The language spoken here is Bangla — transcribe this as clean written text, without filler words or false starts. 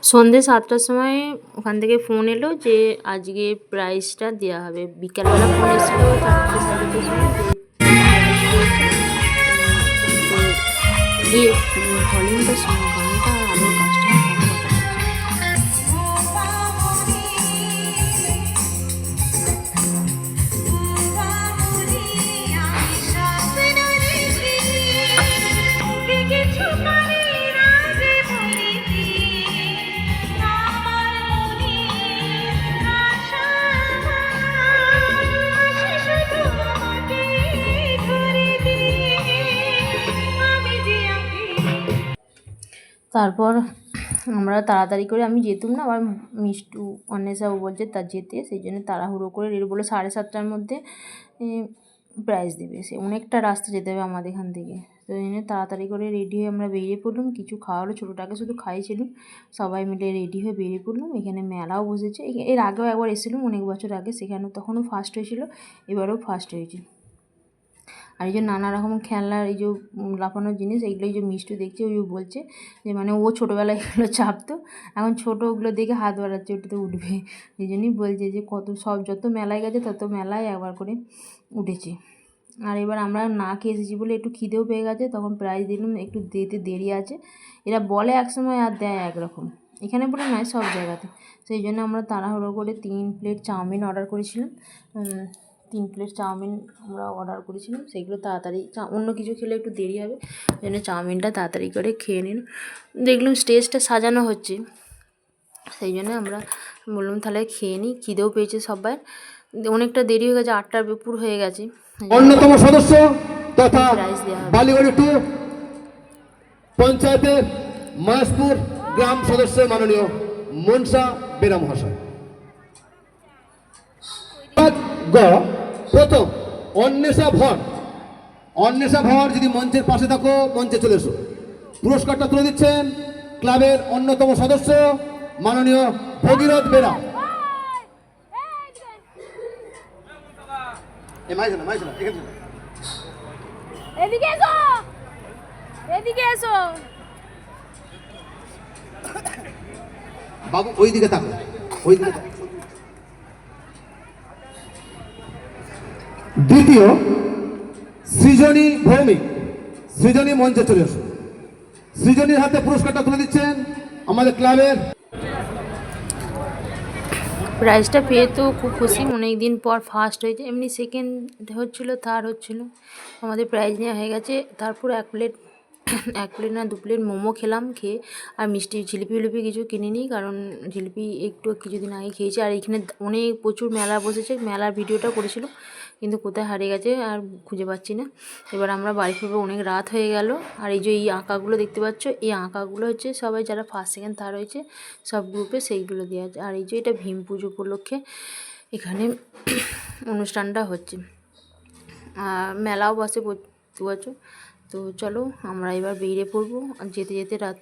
সন্ধ্যে ৭টার সময় ওখান থেকে ফোন এলো যে আজকে প্রাইজটা দেওয়া হবে। বিকালবেলা ফোন এসেছিলো ৪টে ৪:৩০ সময় যে প্রাইজ পেয়েছে। তো ভলিউমটা শোনো, গানটা আর আলোর কাজটা কত তারপর আমরা তাড়াতাড়ি করে, আমি যেতুম না, আবার মিষ্টু অন্বেষাও বলছে তার যেতে, সেই জন্য তাড়াহুড়ো করে রেডি, বলে 7:30টার মধ্যে প্রাইজ দেবে, সে অনেকটা রাস্তা যেতে হবে আমাদের এখান থেকে। তো এই জন্য তাড়াতাড়ি করে রেডি হয়ে আমরা বেরিয়ে পড়লাম। কিছু খাওয়ালো, ছোটোটাকে শুধু খাইয়েছিলাম, সবাই মিলে রেডি হয়ে বেরিয়ে পড়লাম। এখানে মেলাও বসেছে, এর আগেও একবার এসেছিলাম অনেক বছর আগে, সেখানে তখনও ফার্স্ট হয়েছিল, এবারেও ফার্স্ট হয়েছে। আর এই যে নানা রকম খেলনার এই যে লাফানোর জিনিস, এইগুলো এই যে মিষ্টু দেখছে, ওই বলছে যে মানে ও ছোটোবেলায় এগুলো চাপতো, এখন ছোটো ওগুলো দেখে হাত বাড়াচ্ছে, ওটাতে উঠবে। এই জন্যই বলছে যে কত সব যত মেলায় গেছে তত মেলায় একবার করে উঠেছে। আর এবার আমরা না খেয়ে এসেছি বলে একটু খিদেও পেয়ে গেছে, তখন প্রাইজ দিলাম, একটু দিতে দেরি আছে। এরা বলে এক সময় আর দেয় একরকম, এখানে বলে নয় সব জায়গাতে। সেই জন্য আমরা তাড়াহুড়ো করে 3 প্লেট চাউমিন অর্ডার করেছিলাম। 3 প্লেট চাউমিন আমরা অর্ডার করেছিলাম, সেইগুলো তাড়াতাড়ি, অন্য কিছু খেলে একটু দেরি হবে, ওই জন্য চাউমিনটা তাড়াতাড়ি করে খেয়ে নিন। দেখলাম স্টেজটা সাজানো হচ্ছে, সেই জন্য আমরা বললাম তাহলে খেয়ে নিই, খিদেও পেয়েছে সবাই, অনেকটা দেরি হয়ে গেছে, 8টার উপর হয়ে গেছে। অন্যতম সদস্য তথা বালিগড়ি 2 পঞ্চায়েতের মাসপুর গ্রাম সদস্য মাননীয় মনসা বেরা মহাশয়। প্রথম অন্বেষা ভর যদি মঞ্চের পাশে থাকো, মঞ্চে চলে এসো। পুরস্কারটা তুলে দিচ্ছেন ক্লাবের অন্যতম সদস্য মাননীয় ভগীরথ বেরা। বাবু ওই দিকে থাকো, ওই দিকে। দ্বিতীয় সৃজনী ভৌমিক, সৃজনী মঞ্চে চলে এসো। সৃজনীর হাতে পুরস্কারটা তুলে দিচ্ছেন আমাদের ক্লাবের। প্রাইজটা পেয়ে তো খুব খুশি, অনেক দিন পর ফার্স্ট হয়েছে, এমনি সেকেন্ড হচ্ছিলো, থার্ড হচ্ছিলো, আমাদের প্রাইজ নেওয়া হয়ে গেছে। তারপর 1 প্লেট না 2 প্লেট মোমো খেলাম, খেয়ে আর মিষ্টি জিলিপি কিছু কিনিনি, কারণ জিলিপি একটু কিছুদিন আগে খেয়েছি। আর এখানে অনেক প্রচুর মেলা বসেছে, মেলার ভিডিওটা করেছিল, কিন্তু কোথায় হারিয়ে গেছে আর খুঁজে পাচ্ছি না। এবার আমরা বাড়ি ফিরবো, অনেক রাত হয়ে গেল। আর এই যে এই আঁকাগুলো দেখতে পাচ্ছ, এই আঁকাগুলো হচ্ছে সবাই যারা ফার্স্ট সেকেন্ড থার্ড হয়েছে সব গ্রুপে, সেইগুলো দেওয়া আছে। আর এই যে এটা ভীম পুজো উপলক্ষে এখানে অনুষ্ঠানটা হচ্ছে, মেলাও বসে প্রতি বছর। তো চলো আমরা এবার বেরিয়ে পড়বো, যেতে যেতে রাতে